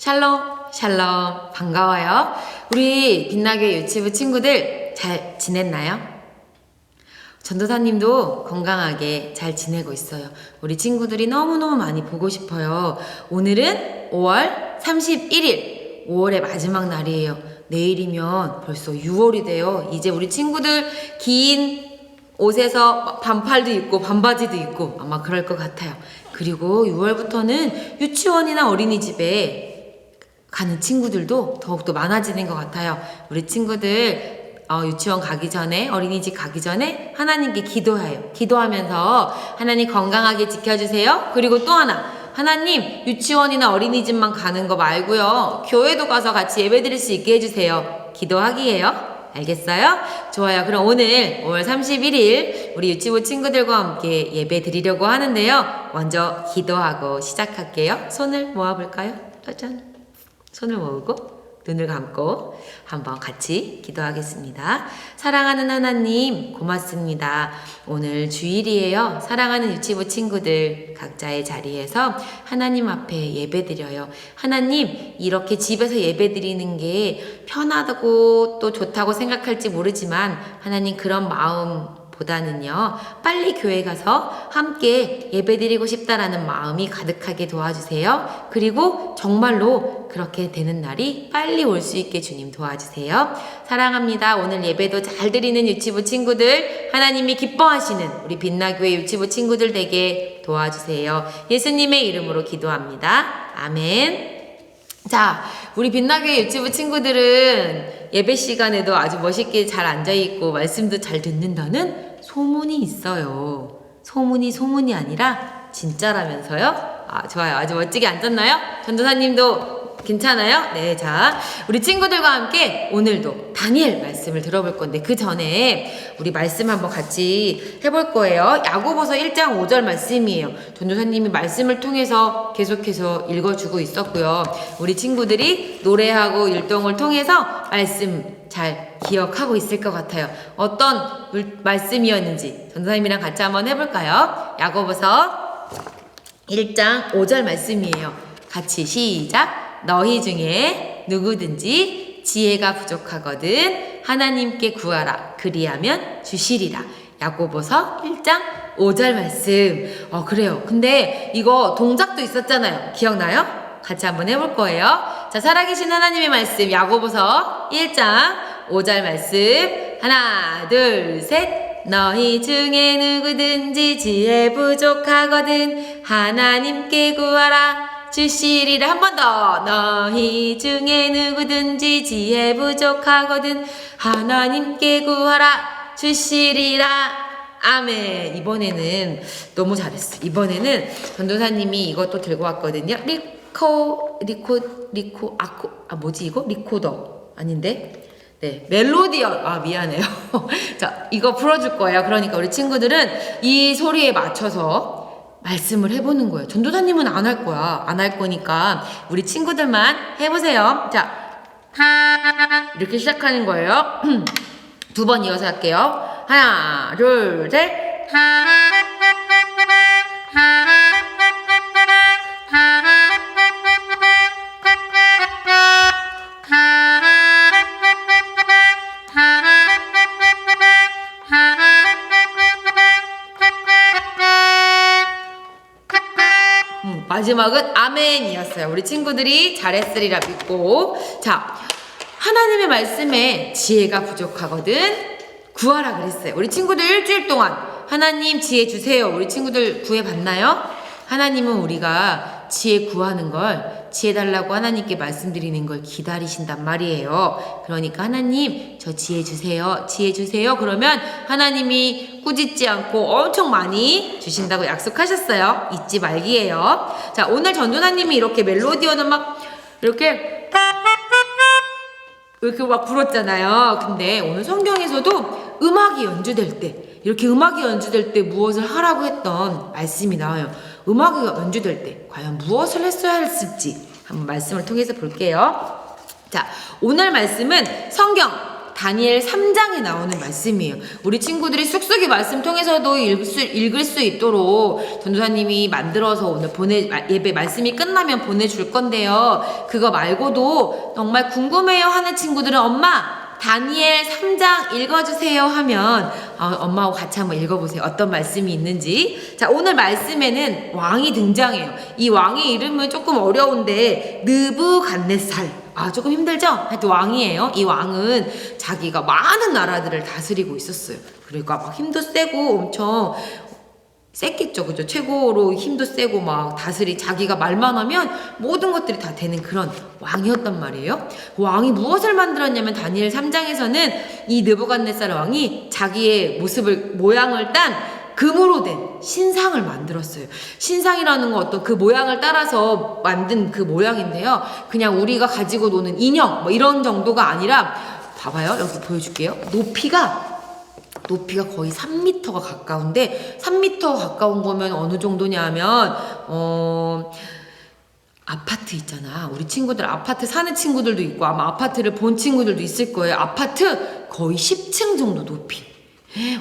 샬롬, 샬롬, 반가워요. 우리 빛나게 유치부 친구들 잘 지냈나요? 전도사님도 건강하게 잘 지내고 있어요. 우리 친구들이 너무너무 많이 보고 싶어요. 오늘은 5월 31일, 5월의 마지막 날이에요. 내일이면 벌써 6월이 돼요. 이제 우리 친구들 긴 옷에서 반팔도 입고 반바지도 입고 아마 그럴 것 같아요. 그리고 6월부터는 유치원이나 어린이집에 가는 친구들도 더욱더 많아지는 것 같아요. 우리 친구들 유치원 가기 전에, 어린이집 가기 전에 하나님께 기도해요. 기도하면서 하나님 건강하게 지켜주세요. 그리고 또 하나님 유치원이나 어린이집만 가는 거 말고요, 교회도 가서 같이 예배 드릴 수 있게 해주세요. 기도하기예요. 알겠어요? 좋아요. 그럼 오늘 5월 31일 우리 유치부 친구들과 함께 예배 드리려고 하는데요. 먼저 기도하고 시작할게요. 손을 모아볼까요? 짜잔. 손을 모으고 눈을 감고 한번 같이 기도하겠습니다. 사랑하는 하나님, 고맙습니다. 오늘 주일이에요. 사랑하는 유치부 친구들 각자의 자리에서 하나님 앞에 예배드려요. 하나님, 이렇게 집에서 예배드리는 게 편하다고 또 좋다고 생각할지 모르지만 하나님, 그런 마음보다는요, 빨리 교회 가서 함께 예배드리고 싶다라는 마음이 가득하게 도와주세요. 그리고 정말로 그렇게 되는 날이 빨리 올 수 있게 주님 도와주세요. 사랑합니다. 오늘 예배도 잘 드리는 유치부 친구들, 하나님이 기뻐하시는 우리 빛나교회 유치부 친구들 되게 도와주세요. 예수님의 이름으로 기도합니다. 아멘. 자, 우리 빛나교회 유치부 친구들은 예배 시간에도 아주 멋있게 잘 앉아있고 말씀도 잘 듣는다는 소문이 있어요. 소문이 아니라 진짜라면서요? 아, 좋아요. 아주 멋지게 앉았나요? 전도사님도 괜찮아요? 네, 자, 우리 친구들과 함께 오늘도 다니엘 말씀을 들어볼 건데 그 전에 우리 말씀 한번 같이 해볼 거예요. 야고보서 1장 5절 말씀이에요. 전도사님이 말씀을 통해서 계속해서 읽어주고 있었고요. 우리 친구들이 노래하고 율동을 통해서 말씀 잘 기억하고 있을 것 같아요. 어떤 말씀이었는지 전도사님이랑 같이 한번 해볼까요? 야고보서 1장 5절 말씀이에요. 같이 시작! 너희 중에 누구든지 지혜가 부족하거든 하나님께 구하라. 그리하면 주시리라. 야고보서 1장 5절 말씀. 그래요. 근데 이거 동작도 있었잖아요. 기억나요? 같이 한번 해볼 거예요. 자, 살아계신 하나님의 말씀 야고보서 1장 5절 말씀. 하나, 둘, 셋. 너희 중에 누구든지 지혜 부족하거든 하나님께 구하라. 주시리라. 한 번 더. 너희 중에 누구든지 지혜 부족하거든 하나님께 구하라. 주시리라. 아멘. 이번에는 너무 잘했어. 이번에는 전도사님이 이것도 들고 왔거든요. 리코더 아닌데? 네, 멜로디언. 미안해요. 자, 이거 풀어줄 거예요. 그러니까 우리 친구들은 이 소리에 맞춰서 말씀을 해보는 거예요. 전도사님은 안 할 거야. 안 할 거니까 우리 친구들만 해보세요. 자, 이렇게 시작하는 거예요. 두 번 이어서 할게요. 하나, 둘, 셋. 마지막은 아멘이었어요. 우리 친구들이 잘했으리라 믿고. 자, 하나님의 말씀에 지혜가 부족하거든 구하라 그랬어요. 우리 친구들 일주일 동안 하나님 지혜 주세요. 우리 친구들 구해봤나요? 하나님은 우리가 지혜 구하는 걸, 지혜 달라고 하나님께 말씀드리는 걸 기다리신단 말이에요. 그러니까 하나님 저 지혜 주세요. 지혜 주세요. 그러면 하나님이 꾸짖지 않고 엄청 많이 주신다고 약속하셨어요. 잊지 말기예요. 자, 오늘 전도사님이 이렇게 멜로디언을 막 이렇게 막 불었잖아요. 근데 오늘 성경에서도 음악이 연주될 때, 이렇게 음악이 연주될 때 무엇을 하라고 했던 말씀이 나와요. 음악이 연주될 때 과연 무엇을 했어야 했을지 한번 말씀을 통해서 볼게요. 자, 오늘 말씀은 성경 다니엘 3장에 나오는 말씀이에요. 우리 친구들이 쑥쑥이 말씀 통해서도 읽을 수 있도록 전도사님이 만들어서 오늘 예배 말씀이 끝나면 보내줄 건데요. 그거 말고도 정말 궁금해요 하는 친구들은 엄마 다니엘 3장 읽어주세요 하면 엄마하고 같이 한번 읽어보세요. 어떤 말씀이 있는지. 자, 오늘 말씀에는 왕이 등장해요. 이 왕의 이름은 조금 어려운데 느부갓네살. 조금 힘들죠? 하여튼 왕이에요. 이 왕은 자기가 많은 나라들을 다스리고 있었어요. 그러니까 막 힘도 세고 엄청 셌겠죠. 그죠? 최고로 힘도 세고 막 자기가 말만 하면 모든 것들이 다 되는 그런 왕이었단 말이에요. 그 왕이 무엇을 만들었냐면 다니엘 3장에서는 이 느부갓네살 왕이 자기의 모양을 딴 금으로 된 신상을 만들었어요. 신상이라는 건 어떤 그 모양을 따라서 만든 그 모양인데요. 그냥 우리가 가지고 노는 인형 뭐 이런 정도가 아니라 봐봐요. 여기 보여줄게요. 높이가 거의 3m가 가까운데 3m 가까운 거면 어느 정도냐면 아파트 있잖아. 우리 친구들 아파트 사는 친구들도 있고 아마 아파트를 본 친구들도 있을 거예요. 아파트 거의 10층 정도 높이.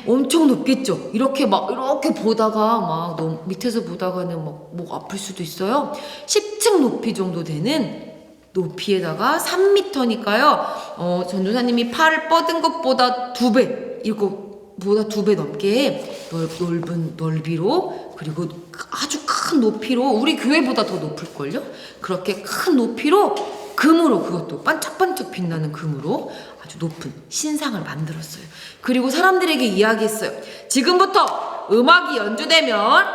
엄청 높겠죠. 이렇게 보다가 막 밑에서 보다가는 막 목 아플 수도 있어요. 10층 높이 정도 되는 높이에다가 3m니까요. 전도사님이 팔을 뻗은 것보다 2배, 이거보다 2배 넘게 넓은 넓이로, 그리고 아주 큰 높이로, 우리 교회보다 더 높을걸요? 그렇게 큰 높이로 금으로, 그것도 반짝반짝 빛나는 금으로 아주 높은 신상을 만들었어요. 그리고 사람들에게 이야기했어요. 지금부터 음악이 연주되면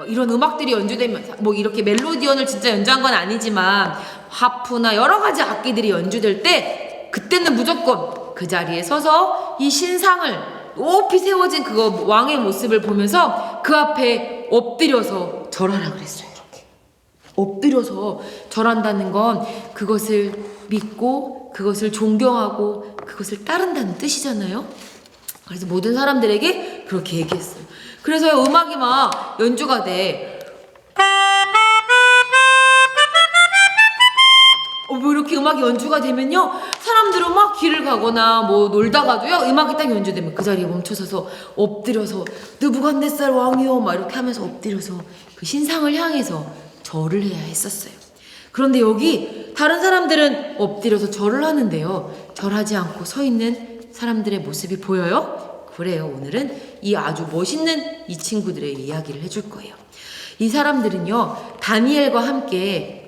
이런 음악들이 연주되면 이렇게 멜로디언을 진짜 연주한 건 아니지만 하프나 여러 가지 악기들이 연주될 때 그때는 무조건 그 자리에 서서 이 신상을 높이 세워진 그거 왕의 모습을 보면서 그 앞에 엎드려서 절하라 그랬어요. 이렇게 엎드려서 절한다는 건 그것을 믿고 그것을 존경하고 그것을 따른다는 뜻이잖아요. 그래서 모든 사람들에게 그렇게 얘기했어요. 그래서 음악이 막 연주가 돼. 이렇게 음악이 연주가 되면요, 사람들은 막 길을 가거나 놀다가도요, 음악이 딱 연주되면 그 자리에 멈춰서서 엎드려서 느부갓네살 왕이요 막 이렇게 하면서 엎드려서 그 신상을 향해서 절을 해야 했었어요. 그런데 여기 다른 사람들은 엎드려서 절을 하는데요, 절하지 않고 서 있는 사람들의 모습이 보여요? 그래요. 오늘은 이 아주 멋있는 이 친구들의 이야기를 해줄 거예요. 이 사람들은요, 다니엘과 함께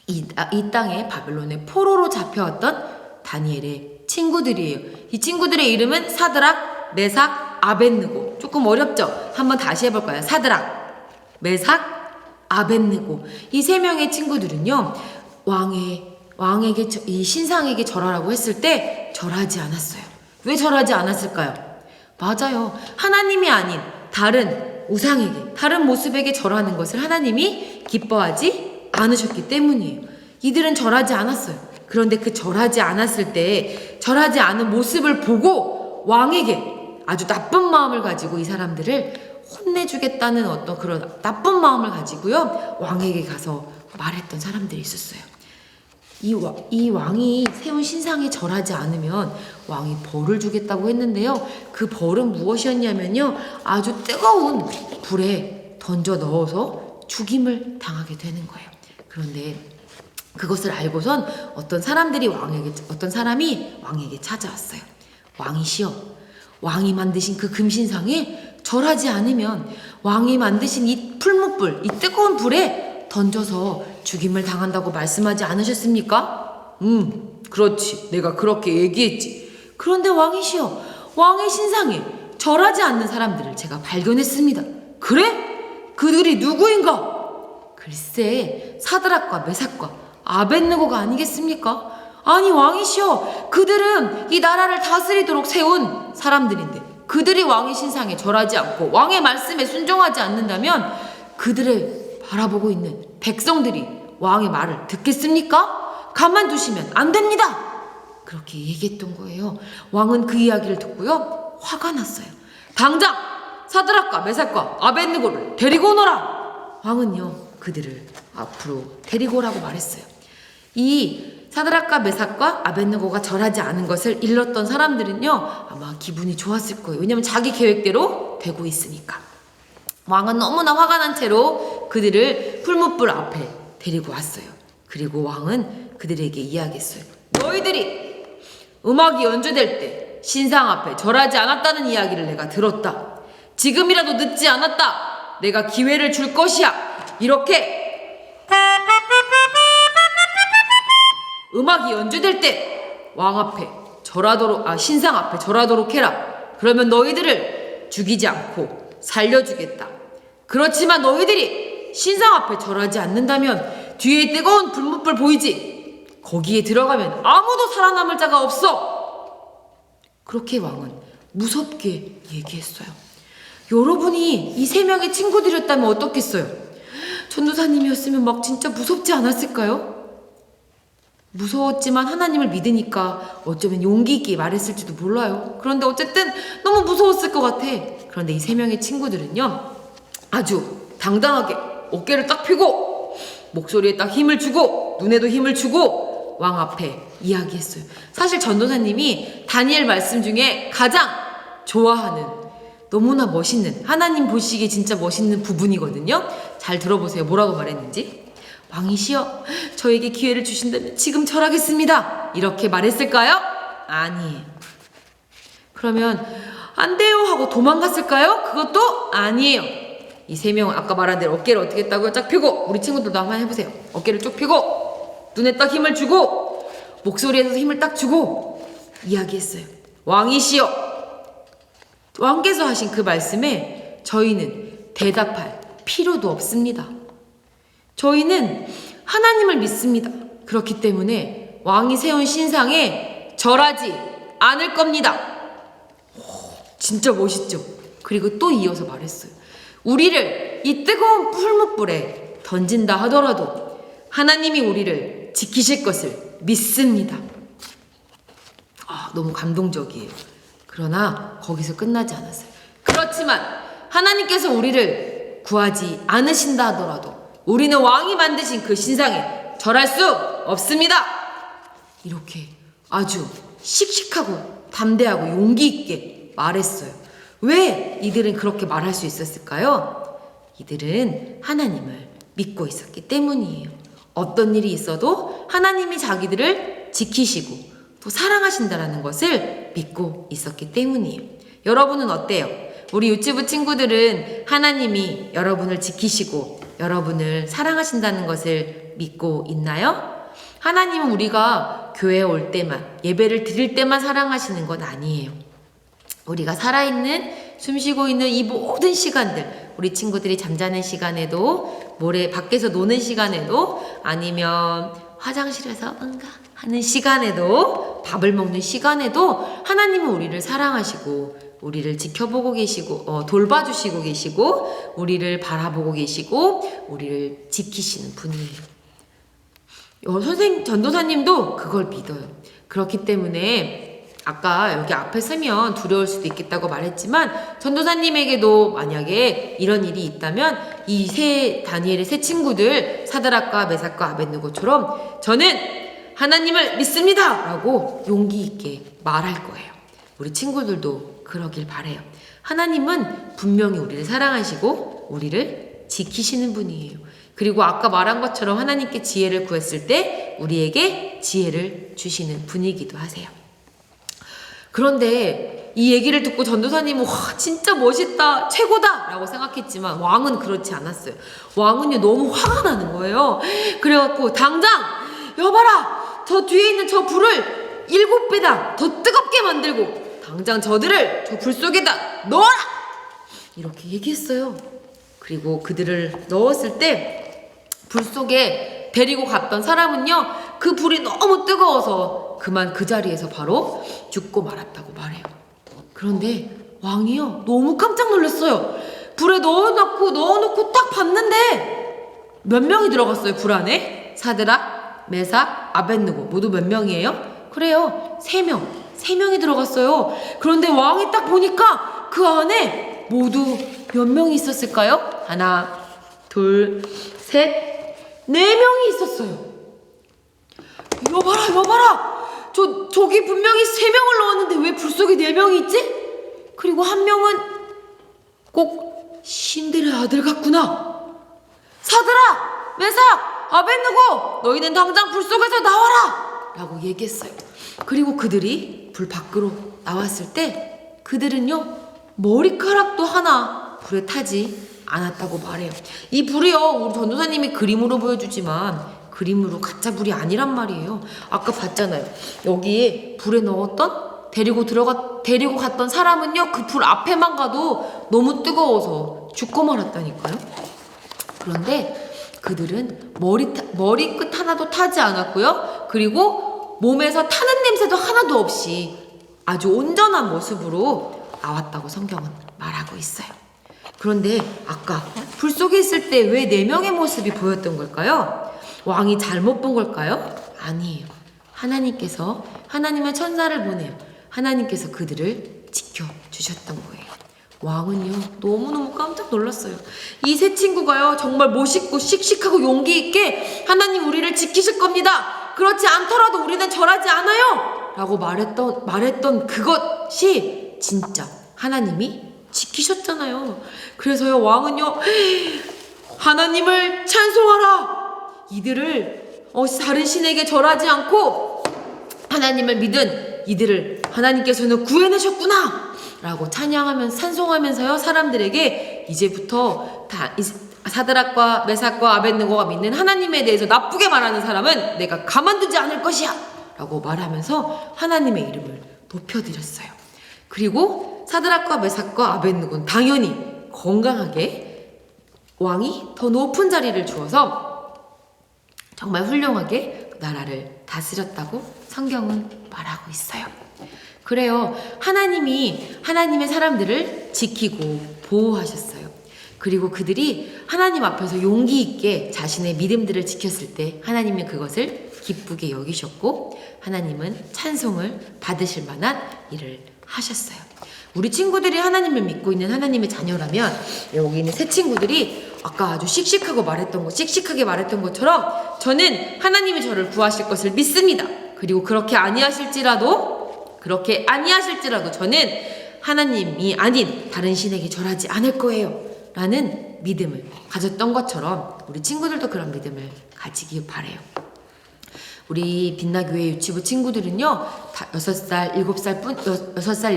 이 땅에 바벨론의 포로로 잡혀왔던 다니엘의 친구들이에요. 이 친구들의 이름은 사드락, 메삭, 아벳느고. 조금 어렵죠? 한번 다시 해볼까요? 사드락, 메삭, 아벳느고. 이 세 명의 친구들은요, 왕에게 이 신상에게 절하라고 했을 때 절하지 않았어요. 왜 절하지 않았을까요? 맞아요. 하나님이 아닌 다른 우상에게, 다른 모습에게 절하는 것을 하나님이 기뻐하지 않으셨기 때문이에요. 이들은 절하지 않았어요. 그런데 그 절하지 않았을 때, 절하지 않은 모습을 보고 왕에게 아주 나쁜 마음을 가지고 이 사람들을 혼내주겠다는 어떤 그런 나쁜 마음을 가지고요, 왕에게 가서 말했던 사람들이 있었어요. 이 왕이 세운 신상에 절하지 않으면 왕이 벌을 주겠다고 했는데요, 그 벌은 무엇이었냐면요, 아주 뜨거운 불에 던져 넣어서 죽임을 당하게 되는 거예요. 그런데 그것을 알고선 어떤 사람이 왕에게 찾아왔어요. 왕이시여, 왕이 만드신 그 금신상에 절하지 않으면 왕이 만드신 이 풀무불, 이 뜨거운 불에 던져서 죽임을 당한다고 말씀하지 않으셨습니까? 그렇지. 내가 그렇게 얘기했지. 그런데 왕이시여, 왕의 신상에 절하지 않는 사람들을 제가 발견했습니다. 그래? 그들이 누구인가? 글쎄, 사드락과 메삭과 아벳느고가 아니겠습니까? 아니 왕이시여, 그들은 이 나라를 다스리도록 세운 사람들인데 그들이 왕의 신상에 절하지 않고 왕의 말씀에 순종하지 않는다면 그들을 바라보고 있는 백성들이 왕의 말을 듣겠습니까? 가만두시면 안 됩니다. 그렇게 얘기했던 거예요. 왕은 그 이야기를 듣고요, 화가 났어요. 당장 사드락과 메삭과 아벳느고를 데리고 오너라. 왕은요, 그들을 앞으로 데리고 오라고 말했어요. 이 사드락과 메삭과 아벳느고가 절하지 않은 것을 일렀던 사람들은요, 아마 기분이 좋았을 거예요. 왜냐면 자기 계획대로 되고 있으니까. 왕은 너무나 화가 난 채로 그들을 풀무불 앞에 데리고 왔어요. 그리고 왕은 그들에게 이야기했어요. 너희들이 음악이 연주될 때 신상 앞에 절하지 않았다는 이야기를 내가 들었다. 지금이라도 늦지 않았다. 내가 기회를 줄 것이야. 이렇게 음악이 연주될 때 왕 앞에 절하도록, 신상 앞에 절하도록 해라. 그러면 너희들을 죽이지 않고 살려주겠다. 그렇지만 너희들이 신상 앞에 절하지 않는다면 뒤에 뜨거운 불뭇불 보이지? 거기에 들어가면 아무도 살아남을 자가 없어. 그렇게 왕은 무섭게 얘기했어요. 여러분이 이 3명의 친구들이었다면 어떻겠어요? 전도사님이었으면 막 진짜 무섭지 않았을까요? 무서웠지만 하나님을 믿으니까 어쩌면 용기 있게 말했을지도 몰라요. 그런데 어쨌든 너무 무서웠을 것 같아. 그런데 이 3명의 친구들은요, 아주 당당하게 어깨를 딱 펴고 목소리에 딱 힘을 주고 눈에도 힘을 주고 왕 앞에 이야기했어요. 사실 전도사님이 다니엘 말씀 중에 가장 좋아하는, 너무나 멋있는, 하나님 보시기에 진짜 멋있는 부분이거든요. 잘 들어보세요. 뭐라고 말했는지. 왕이시여, 저에게 기회를 주신다면 지금 절하겠습니다. 이렇게 말했을까요? 아니에요. 그러면 안 돼요 하고 도망갔을까요? 그것도 아니에요. 이 3명은 아까 말한 대로 어깨를 어떻게 했다고요? 쫙 펴고, 우리 친구들도 한번 해보세요. 어깨를 쭉 펴고 눈에 딱 힘을 주고 목소리에서 힘을 딱 주고 이야기했어요. 왕이시여, 왕께서 하신 그 말씀에 저희는 대답할 필요도 없습니다. 저희는 하나님을 믿습니다. 그렇기 때문에 왕이 세운 신상에 절하지 않을 겁니다. 진짜 멋있죠? 그리고 또 이어서 말했어요. 우리를 이 뜨거운 풀무불에 던진다 하더라도 하나님이 우리를 지키실 것을 믿습니다. 너무 감동적이에요. 그러나 거기서 끝나지 않았어요. 그렇지만 하나님께서 우리를 구하지 않으신다 하더라도 우리는 왕이 만드신 그 신상에 절할 수 없습니다. 이렇게 아주 씩씩하고 담대하고 용기 있게 말했어요. 왜 이들은 그렇게 말할 수 있었을까요? 이들은 하나님을 믿고 있었기 때문이에요. 어떤 일이 있어도 하나님이 자기들을 지키시고 또 사랑하신다는 것을 믿고 있었기 때문이에요. 여러분은 어때요? 우리 유치부 친구들은 하나님이 여러분을 지키시고 여러분을 사랑하신다는 것을 믿고 있나요? 하나님은 우리가 교회에 올 때만, 예배를 드릴 때만 사랑하시는 건 아니에요. 우리가 살아있는, 숨쉬고 있는 이 모든 시간들, 우리 친구들이 잠자는 시간에도, 모래 밖에서 노는 시간에도, 아니면 화장실에서 응가 하는 시간에도, 밥을 먹는 시간에도 하나님은 우리를 사랑하시고 우리를 지켜보고 계시고 돌봐주시고 계시고 우리를 바라보고 계시고 우리를 지키시는 분이에요. 전도사님도 그걸 믿어요. 그렇기 때문에 아까 여기 앞에 서면 두려울 수도 있겠다고 말했지만 전도사님에게도 만약에 이런 일이 있다면 이 다니엘의 세 친구들 사드락과 메삭과 아벳느고처럼 저는 하나님을 믿습니다 라고 용기 있게 말할 거예요. 우리 친구들도 그러길 바래요. 하나님은 분명히 우리를 사랑하시고 우리를 지키시는 분이에요. 그리고 아까 말한 것처럼 하나님께 지혜를 구했을 때 우리에게 지혜를 주시는 분이기도 하세요. 그런데 이 얘기를 듣고 전도사님은 와 진짜 멋있다 최고다 라고 생각했지만 왕은 그렇지 않았어요. 왕은요 너무 화가 나는 거예요. 그래갖고 당장 여봐라 저 뒤에 있는 저 불을 7배다 더 뜨겁게 만들고 당장 저들을 저 불 속에다 넣어라! 이렇게 얘기했어요. 그리고 그들을 넣었을 때 불 속에 데리고 갔던 사람은요 그 불이 너무 뜨거워서 그만 그 자리에서 바로 죽고 말았다고 말해요. 그런데 왕이요 너무 깜짝 놀랐어요. 불에 넣어놓고 딱 봤는데 몇 명이 들어갔어요 불 안에? 사드락, 메삭, 아벳느고 모두 몇 명이에요? 그래요 3명. 3명이 들어갔어요. 그런데 왕이 딱 보니까 그 안에 모두 몇 명이 있었을까요? 하나, 둘, 셋, 4명이 있었어요. 여봐라, 여봐라! 저기 분명히 3명을 넣었는데 왜 불 속에 4명이 있지? 그리고 한 명은 꼭 신들의 아들 같구나. 사드락, 메삭, 아벳느고, 너희는 당장 불 속에서 나와라! 라고 얘기했어요. 그리고 그들이 불 밖으로 나왔을 때 그들은요, 머리카락도 하나 불에 타지 않았다고 말해요. 이 불이요, 우리 전도사님이 그림으로 보여주지만 그림으로 가짜 불이 아니란 말이에요. 아까 봤잖아요. 여기에 불에 넣었던 데리고 갔던 사람은요, 그 불 앞에만 가도 너무 뜨거워서 죽고 말았다니까요. 그런데 그들은 머리끝 하나도 타지 않았고요. 그리고 몸에서 타는 냄새도 하나도 없이 아주 온전한 모습으로 나왔다고 성경은 말하고 있어요. 그런데 아까 불 속에 있을 때 왜 4명의 모습이 보였던 걸까요? 왕이 잘못 본 걸까요? 아니에요. 하나님께서 하나님의 천사를 보내요. 하나님께서 그들을 지켜주셨던 거예요. 왕은요, 너무너무 깜짝 놀랐어요. 이 세 친구가요, 정말 멋있고 씩씩하고 용기 있게 하나님 우리를 지키실 겁니다. 그렇지 않더라도 우리는 절하지 않아요. 라고 말했던 그것이 진짜 하나님이 지키셨잖아요. 그래서요, 왕은요, 하나님을 찬송하라. 이들을 다른 신에게 절하지 않고 하나님을 믿은 이들을 하나님께서는 구해내셨구나 라고 찬양하면서 찬송하면서요, 사람들에게 이제부터 사드락과 메삭과 아벳느고가 믿는 하나님에 대해서 나쁘게 말하는 사람은 내가 가만두지 않을 것이야 라고 말하면서 하나님의 이름을 높여드렸어요. 그리고 사드락과 메삭과 아벳느고는 당연히 건강하게 왕이 더 높은 자리를 주어서 정말 훌륭하게 나라를 다스렸다고 성경은 말하고 있어요. 그래요. 하나님이 하나님의 사람들을 지키고 보호하셨어요. 그리고 그들이 하나님 앞에서 용기 있게 자신의 믿음들을 지켰을 때 하나님은 그것을 기쁘게 여기셨고 하나님은 찬송을 받으실 만한 일을 하셨어요. 우리 친구들이 하나님을 믿고 있는 하나님의 자녀라면 여기 있는 세 친구들이 아까 아주 씩씩하게 말했던 것처럼 저는 하나님이 저를 구하실 것을 믿습니다. 그리고 그렇게 아니하실지라도 저는 하나님이 아닌 다른 신에게 절하지 않을 거예요 라는 믿음을 가졌던 것처럼 우리 친구들도 그런 믿음을 가지기 바래요. 우리 빛나교회 유치부 친구들은요, 다 6살,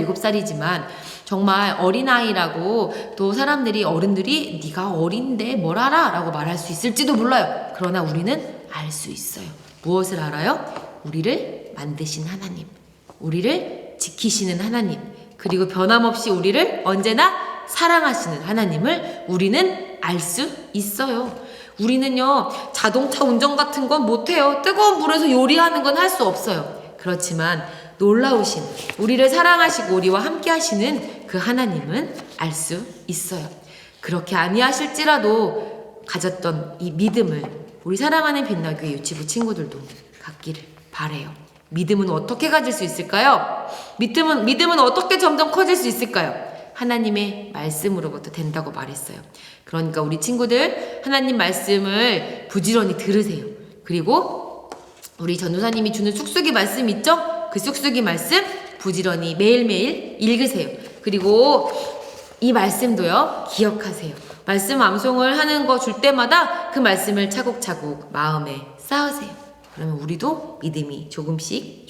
7살이지만 정말 어린아이라고 또 어른들이 네가 어린데 뭘 알아? 라고 말할 수 있을지도 몰라요. 그러나 우리는 알 수 있어요. 무엇을 알아요? 우리를 만드신 하나님, 우리를 지키시는 하나님, 그리고 변함없이 우리를 언제나 사랑하시는 하나님을 우리는 알 수 있어요. 우리는요, 자동차 운전 같은 건 못해요. 뜨거운 물에서 요리하는 건 할 수 없어요. 그렇지만 놀라우신, 우리를 사랑하시고 우리와 함께 하시는 그 하나님은 알 수 있어요. 그렇게 아니하실지라도 가졌던 이 믿음을 우리 사랑하는 빛나교회 유치부 친구들도 갖기를 바래요. 믿음은 어떻게 가질 수 있을까요? 믿음은 어떻게 점점 커질 수 있을까요? 하나님의 말씀으로부터 된다고 말했어요. 그러니까 우리 친구들 하나님 말씀을 부지런히 들으세요. 그리고 우리 전도사님이 주는 쑥쑥이 말씀 있죠? 그 쑥쑥이 말씀 부지런히 매일매일 읽으세요. 그리고 이 말씀도요, 기억하세요. 말씀 암송을 하는 거 줄 때마다 그 말씀을 차곡차곡 마음에 쌓으세요. 그러면 우리도 믿음이 조금씩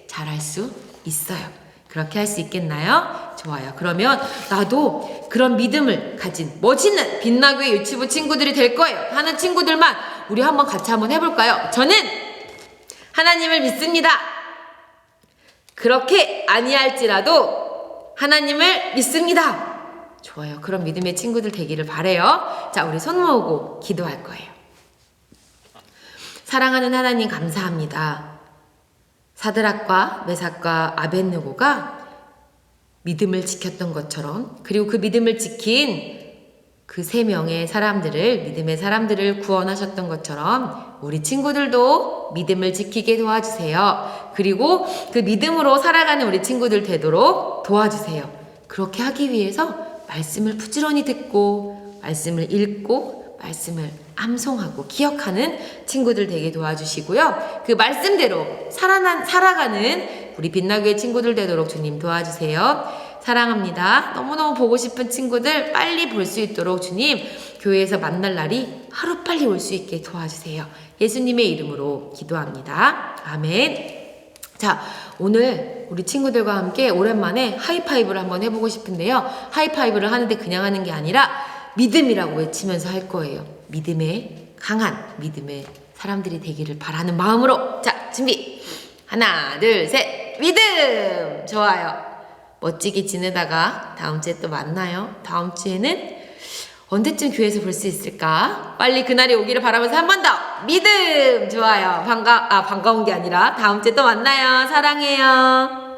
자랄 수 있어요. 그렇게 할 수 있겠나요? 좋아요. 그러면 나도 그런 믿음을 가진 멋있는 빛나교회 유치부 친구들이 될 거예요 하는 친구들만 우리 같이 한번 해볼까요? 저는 하나님을 믿습니다. 그렇게 아니할지라도 하나님을 믿습니다. 좋아요. 그런 믿음의 친구들 되기를 바래요. 자, 우리 손 모으고 기도할 거예요. 사랑하는 하나님 감사합니다. 사드락과 메삭과 아벳느고가 믿음을 지켰던 것처럼, 그리고 그 믿음을 지킨 그 3명의 사람들을, 믿음의 사람들을 구원하셨던 것처럼 우리 친구들도 믿음을 지키게 도와주세요. 그리고 그 믿음으로 살아가는 우리 친구들 되도록 도와주세요. 그렇게 하기 위해서 말씀을 부지런히 듣고 말씀을 읽고 말씀을 암송하고 기억하는 친구들 되게 도와주시고요. 그 말씀대로 살아가는 우리 빛나교회 친구들 되도록 주님 도와주세요. 사랑합니다. 너무너무 보고 싶은 친구들 빨리 볼 수 있도록 주님 교회에서 만날 날이 하루빨리 올 수 있게 도와주세요. 예수님의 이름으로 기도합니다. 아멘. 자, 오늘 우리 친구들과 함께 오랜만에 하이파이브를 한번 해보고 싶은데요. 하이파이브를 하는데 그냥 하는 게 아니라 믿음이라고 외치면서 할 거예요. 강한 믿음의 사람들이 되기를 바라는 마음으로. 자, 준비. 하나, 둘, 셋. 믿음! 좋아요. 멋지게 지내다가 다음 주에 또 만나요. 다음 주에는 언제쯤 교회에서 볼 수 있을까? 빨리 그날이 오기를 바라면서 한 번 더! 믿음! 좋아요. 반가운 게 아니라 다음 주에 또 만나요. 사랑해요.